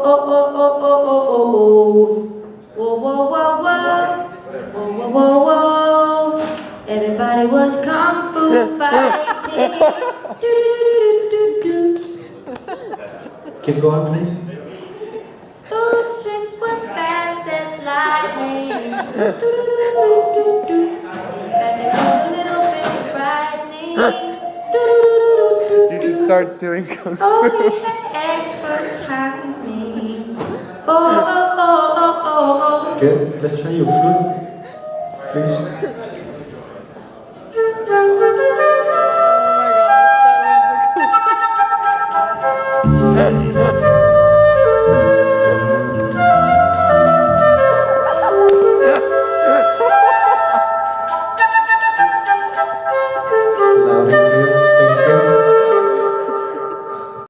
oh, oh, oh, oh, oh, oh. Whoa, whoa, whoa, whoa. Whoa, whoa, whoa, whoa. Everybody was kung fu fighting. Do, do, do, do, do, do. Keep going, please. Those tricks were fast as lightning. Do, do, do, do, do, do. And it was a little bit frightening. Do, do, do, do, do, do. You should start doing kung fu. Oh, you had expert timing. Oh, oh, oh, oh, oh, oh. Good. Let's try your flute, please. Oh my god,